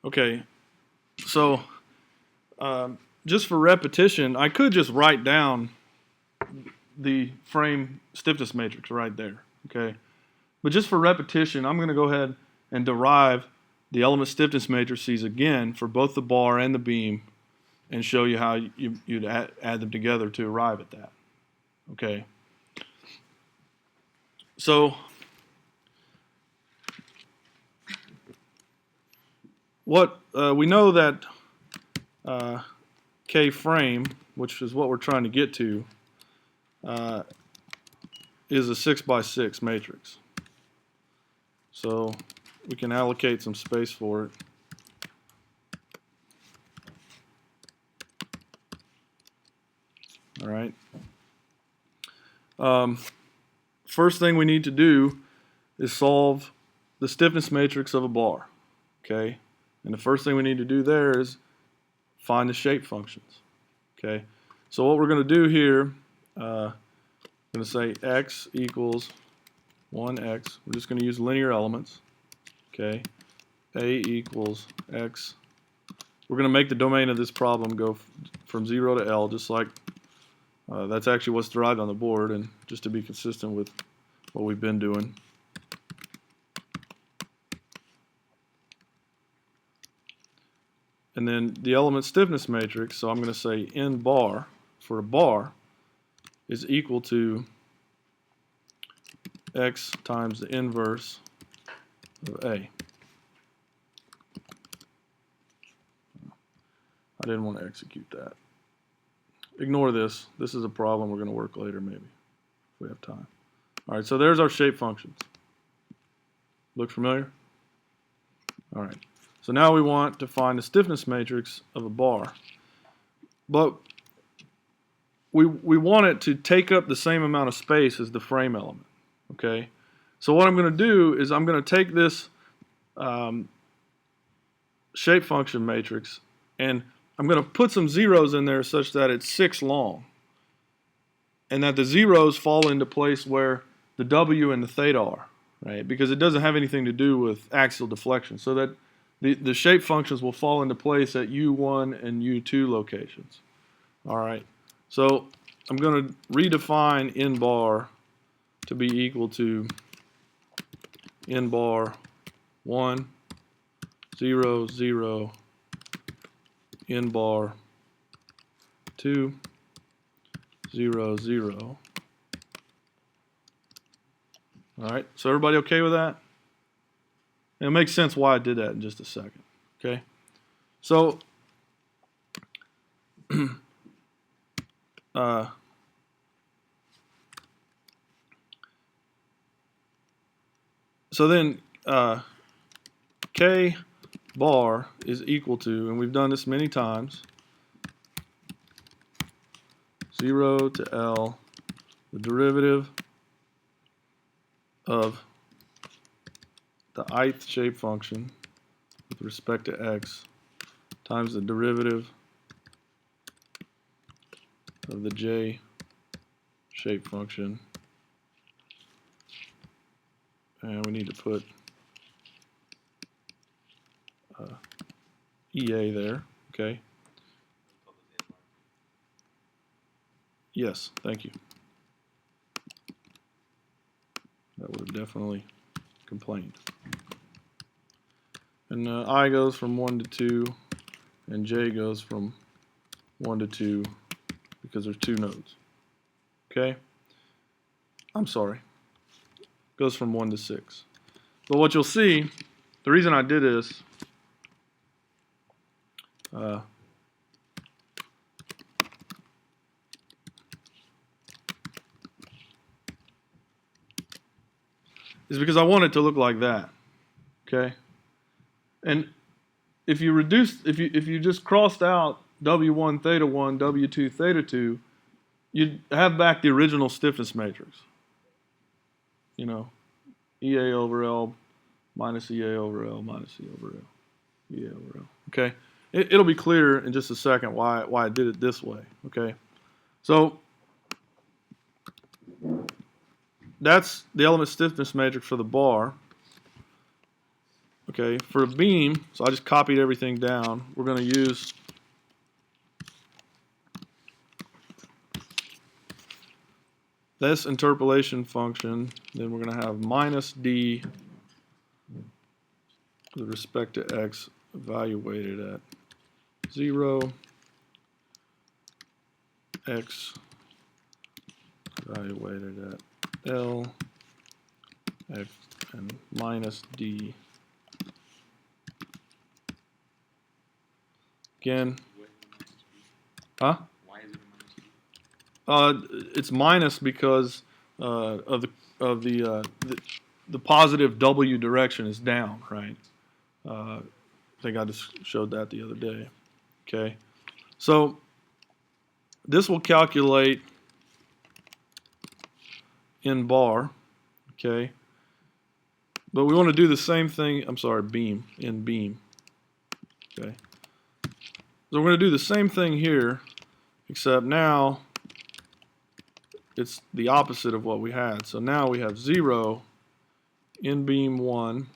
Okay, so just for repetition, I could just write down the frame stiffness matrix right there, okay? But just for repetition, I'm going to go ahead and derive the element stiffness matrices again for both the bar and the beam and show you how you'd add them together to arrive at that, okay? So what we know that K frame, which is what we're trying to get to, is a 6x6 matrix. So we can allocate some space for it. All right. First thing we need to do is solve the stiffness matrix of a bar. Okay. And the first thing we need to do there is find the shape functions. Okay. So what we're going to do here, I'm going to say x equals 1x. We're just going to use linear elements. Okay. A equals x. We're going to make the domain of this problem go from 0 to L, just like that's actually what's derived on the board, and just to be consistent with what we've been doing. And then the element stiffness matrix, so I'm going to say n bar for a bar is equal to x times the inverse of A. I didn't want to execute that. Ignore this. This is a problem we're going to work later maybe, if we have time. All right, so there's our shape functions. Look familiar? All right. So now we want to find the stiffness matrix of a bar. But we want it to take up the same amount of space as the frame element. Okay? So what I'm going to do is I'm going to take this shape function matrix and I'm going to put some zeros in there such that it's 6 long. And that the zeros fall into place where the W and the theta are, right? Because it doesn't have anything to do with axial deflection. So that the shape functions will fall into place at U1 and U2 locations. All right. So I'm going to redefine n bar to be equal to n bar 1, 0, 0, n bar 2, 0, 0. All right, so everybody okay with that? And it makes sense why I did that in just a second. Okay, so so then K bar is equal to, and we've done this many times, 0 to L, the derivative of the ith shape function with respect to x times the derivative of the j shape function. And we need to put EA there, okay? Yes, thank you. That would have definitely complained. And I goes from 1 to 2, and j goes from 1 to 2 because there's 2 nodes. Okay? I'm sorry. Goes from 1 to 6. But what you'll see, the reason I did this is because I want it to look like that. Okay? And if you just crossed out W1 theta 1, W2 theta 2, you'd have back the original stiffness matrix. You know, EA over L minus EA over L minus E over L, EA over L. Okay? It'll be clear in just a second why I did it this way. Okay? So that's the element stiffness matrix for the bar. Okay, for a beam, so I just copied everything down. We're going to use this interpolation function. Then we're going to have minus d with respect to x evaluated at 0, x evaluated at L, x, and minus d. Again, huh? Why is it a minus d? It's minus because of the positive W direction is down, right? I think I just showed that the other day. Okay, so this will calculate in bar. Okay, but we want to do the same thing. I'm sorry, beam in beam. Okay, so we're going to do the same thing here, except now it's the opposite of what we had. So now we have 0 in beam 1,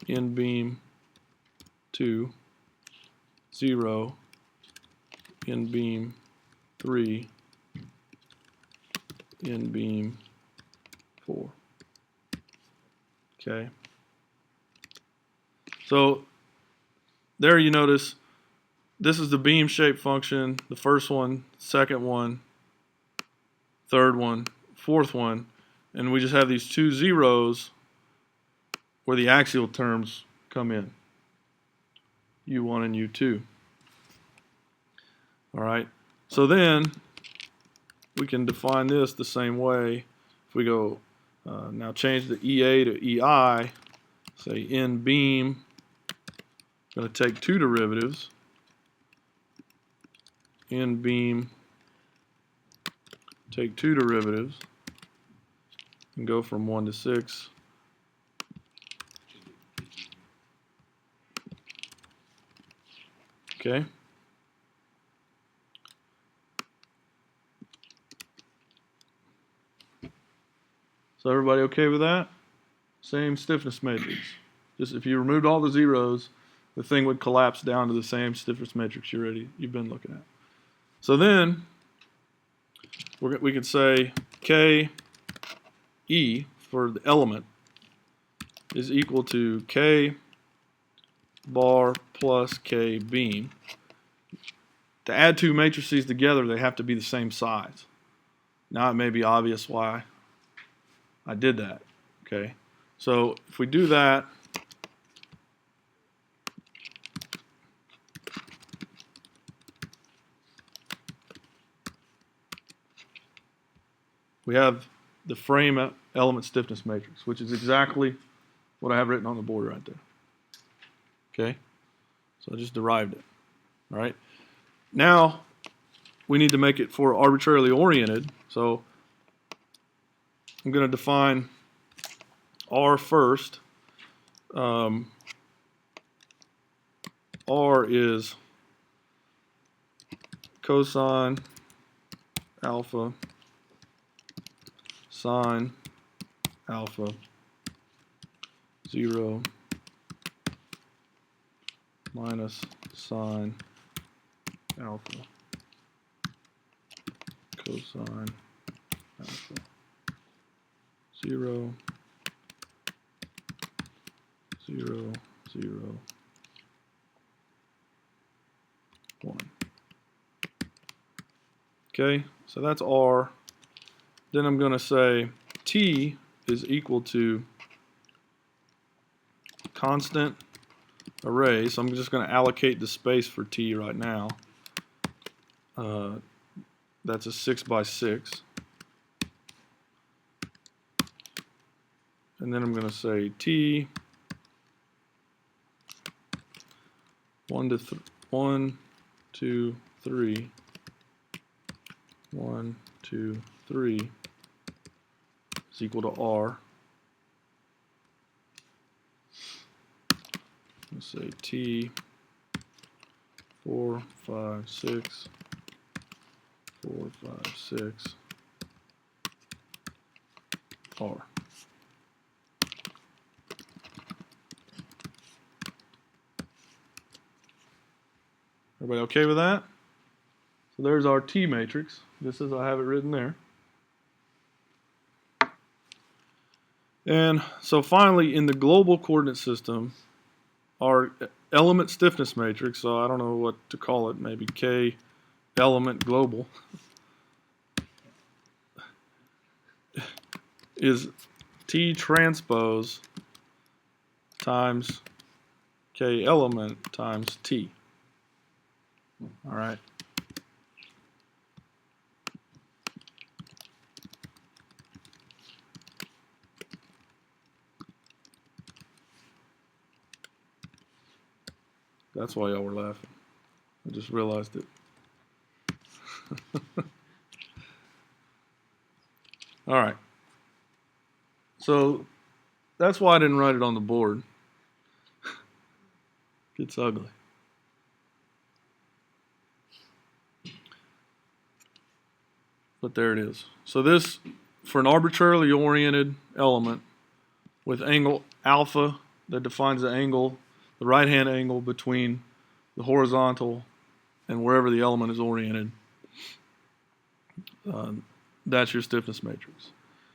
in beam 2, 0 in beam 3, in beam 4. Okay. So there you notice this is the beam shape function, the first one, second one, third one, fourth one, and we just have these two zeros where the axial terms come in, U1 and U2. All right, so then we can define this the same way. If we go now change the EA to EI, say in beam, I'm going to take two derivatives. In beam, take two derivatives, and go from 1 to 6. Okay. So everybody okay with that? Same stiffness matrix. Just if you removed all the zeros, the thing would collapse down to the same stiffness matrix you've been looking at. So then we could say K E for the element is equal to K bar plus K beam. To add two matrices together, they have to be the same size. Now it may be obvious why I did that. Okay, so if we do that, we have the frame element stiffness matrix, which is exactly what I have written on the board right there. Okay, so I just derived it. All right, now we need to make it for arbitrarily oriented. So I'm going to define R first. R is cosine alpha sine alpha 0 minus sine alpha cosine alpha 0 0 0 1. Okay, so that's R. Then I'm going to say T is equal to constant array. So I'm just going to allocate the space for T right now. That's a 6 by 6. And then I'm going to say T 1 to 1, 2, 3. 1, 2, 3 is equal to R. Let's say T 4, 5, 6, 4, 5, 6 R. Everybody okay with that? So there's our T matrix, just as I have it written there. And so finally, in the global coordinate system, our element stiffness matrix, so I don't know what to call it, maybe K element global, is T transpose times K element times T. All right. That's why y'all were laughing. I just realized it. All right. So that's why I didn't write it on the board. Gets ugly. But there it is. So this, for an arbitrarily oriented element with angle alpha that defines the angle, the right-hand angle between the horizontal and wherever the element is oriented, that's your stiffness matrix.